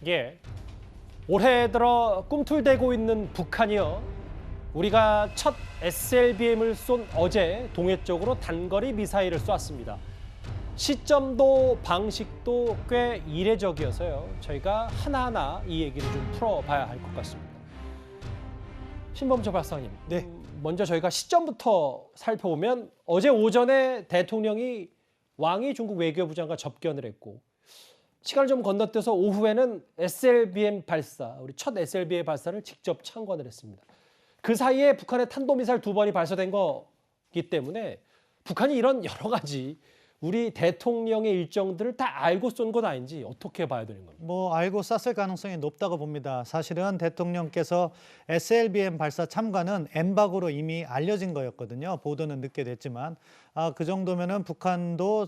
예. 올해 들어 꿈틀대고 있는 북한이요. 우리가 첫 SLBM을 쏜 어제 동해 쪽으로 단거리 미사일을 쐈습니다. 시점도 방식도 꽤 이례적이어서요. 저희가 하나하나 이 얘기를 좀 풀어봐야 할 것 같습니다. 신범철 박사님, 네. 먼저 저희가 시점부터 살펴보면 어제 오전에 대통령이 왕이 중국 외교부장과 접견을 했고 시간을 좀 건너뛰어서 오후에는 SLBM 발사, 우리 첫 SLBM 발사를 직접 참관을 했습니다. 그 사이에 북한의 탄도미사일 2번이 발사된 거기 때문에 북한이 이런 여러 가지 우리 대통령의 일정들을 다 알고 쏜 건 아닌지 어떻게 봐야 되는 겁니까? 알고 쐈을 가능성이 높다고 봅니다. 사실은 대통령께서 SLBM 발사 참관은 엠바고로 이미 알려진 거였거든요. 보도는 늦게 됐지만 그 정도면은 북한도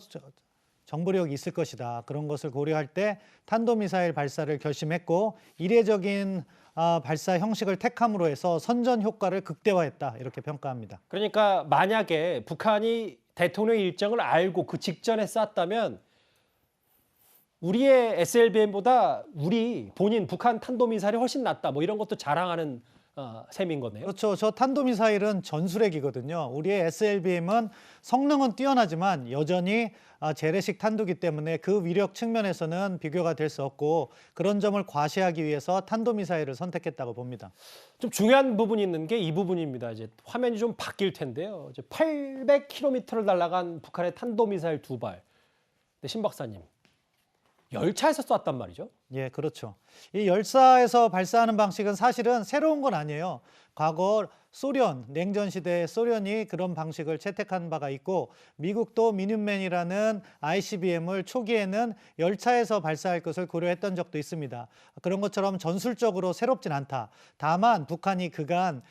정보력이 있을 것이다. 그런 것을 고려할 때 탄도미사일 발사를 결심했고 이례적인 발사 형식을 택함으로 해서 선전 효과를 극대화했다. 이렇게 평가합니다. 그러니까 만약에 북한이 대통령의 일정을 알고 그 직전에 쐈다면 우리의 SLBM보다 우리 본인 북한 탄도미사일이 훨씬 낫다. 뭐 이런 것도 자랑하는 셈인 거네요. 그렇죠. 저 탄도미사일은 전술핵이거든요. 우리의 SLBM은 성능은 뛰어나지만 여전히 재래식 탄두기 때문에 그 위력 측면에서는 비교가 될 수 없고 그런 점을 과시하기 위해서 탄도미사일을 선택했다고 봅니다. 좀 중요한 부분이 있는 게 이 부분입니다. 이제 화면이 좀 바뀔 텐데요. 이제 800km를 날아간 북한의 탄도미사일 2발. 근데 신 박사님, 열차에서 쐈단 말이죠? 예, 그렇죠. 이 열사에서 발사하는 방식은 사실은 새로운 건 아니에요. 과거 소련, 냉전 시대의 소련이 그런 방식을 채택한 바가 있고 미국도 미니맨이라는 ICBM을 초기에는 열차에서 발사할 것을 고려했던 적도 있습니다. 그런 것처럼 전술적으로 새롭진 않다. 다만 북한이 그간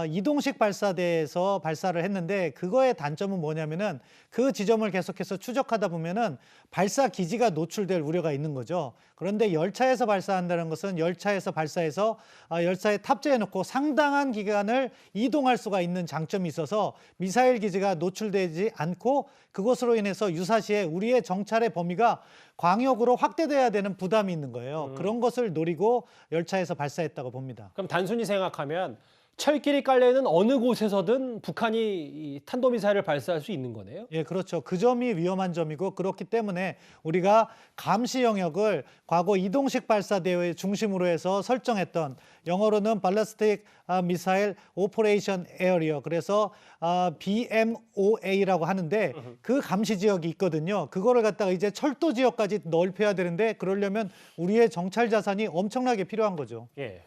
이동식 발사대에서 발사를 했는데 그거의 단점은 뭐냐면은 그 지점을 계속해서 추적하다 보면은 발사 기지가 노출될 우려가 있는 거죠. 그런데 열차에서 발사한다는 것은 열차에서 발사해서 열차에 탑재해놓고 상당한 기간을 이동할 수가 있는 장점이 있어서 미사일 기지가 노출되지 않고 그것으로 인해서 유사시에 우리의 정찰의 범위가 광역으로 확대돼야 되는 부담이 있는 거예요. 그런 것을 노리고 열차에서 발사했다고 봅니다. 그럼 단순히 생각하면 철길이 깔려있는 어느 곳에서든 북한이 이 탄도미사일을 발사할 수 있는 거네요? 예, 그렇죠. 그 점이 위험한 점이고 그렇기 때문에 우리가 감시 영역을 과거 이동식 발사대의 중심으로 해서 설정했던 영어로는 발리스틱 미사일 오퍼레이션 에어리어 그래서 BMOA라고 하는데 그 감시 지역이 있거든요. 그거를 갖다가 이제 철도 지역까지 넓혀야 되는데 그러려면 우리의 정찰 자산이 엄청나게 필요한 거죠. 예.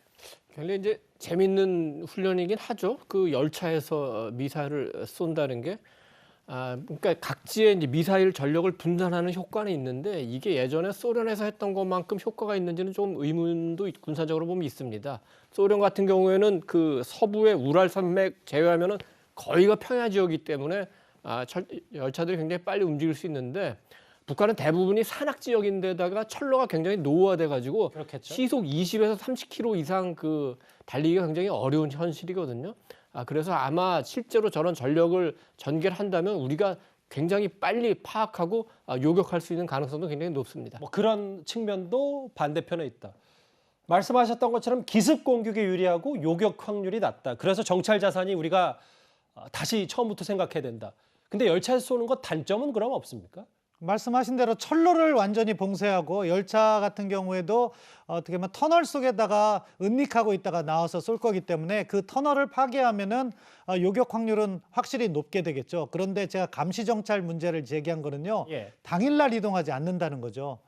굉장히 이제 재밌는 훈련이긴 하죠. 그 열차에서 미사일을 쏜다는 게 그러니까 각지의 이제 미사일 전력을 분산하는 효과는 있는데 이게 예전에 소련에서 했던 것만큼 효과가 있는지는 좀 의문도 군사적으로 보면 있습니다. 소련 같은 경우에는 그 서부의 우랄 산맥 제외하면은 거의가 평야 지역이기 때문에 열차들이 굉장히 빨리 움직일 수 있는데 북한은 대부분이 산악 지역인데다가 철로가 굉장히 노후화돼 가지고 시속 20에서 30km 이상 그 달리기가 굉장히 어려운 현실이거든요. 그래서 아마 실제로 저런 전력을 전개를 한다면 우리가 굉장히 빨리 파악하고 요격할 수 있는 가능성도 굉장히 높습니다. 뭐 그런 측면도 반대편에 있다. 말씀하셨던 것처럼 기습 공격에 유리하고 요격 확률이 낮다. 그래서 정찰 자산이 우리가 다시 처음부터 생각해야 된다. 근데 열차에서 쏘는 것 단점은 그럼 없습니까? 말씀하신 대로 철로를 완전히 봉쇄하고 열차 같은 경우에도 어떻게 보면 터널 속에다가 은닉하고 있다가 나와서 쏠 거기 때문에 그 터널을 파괴하면은 요격 확률은 확실히 높게 되겠죠. 그런데 제가 감시 정찰 문제를 제기한 거는요. 당일날 이동하지 않는다는 거죠.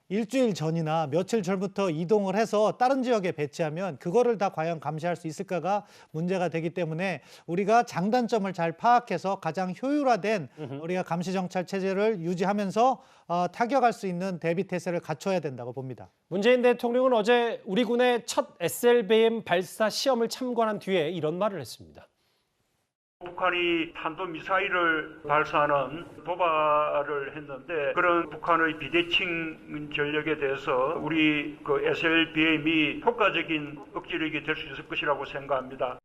일주일 전이나 며칠 전부터 이동을 해서 다른 지역에 배치하면 그거를 다 과연 감시할 수 있을까가 문제가 되기 때문에 우리가 장단점을 잘 파악해서 가장 효율화된 우리가 감시 정찰 체제를 유지하면서 타격할 수 있는 대비 태세를 갖춰야 된다고 봅니다. 문재인 대통령은 어제 우리 군의 첫 SLBM 발사 시험을 참관한 뒤에 이런 말을 했습니다. 북한이 탄도미사일을 발사하는 도발을 했는데 그런 북한의 비대칭 전력에 대해서 우리 그 SLBM이 효과적인 억지력이 될 수 있을 것이라고 생각합니다.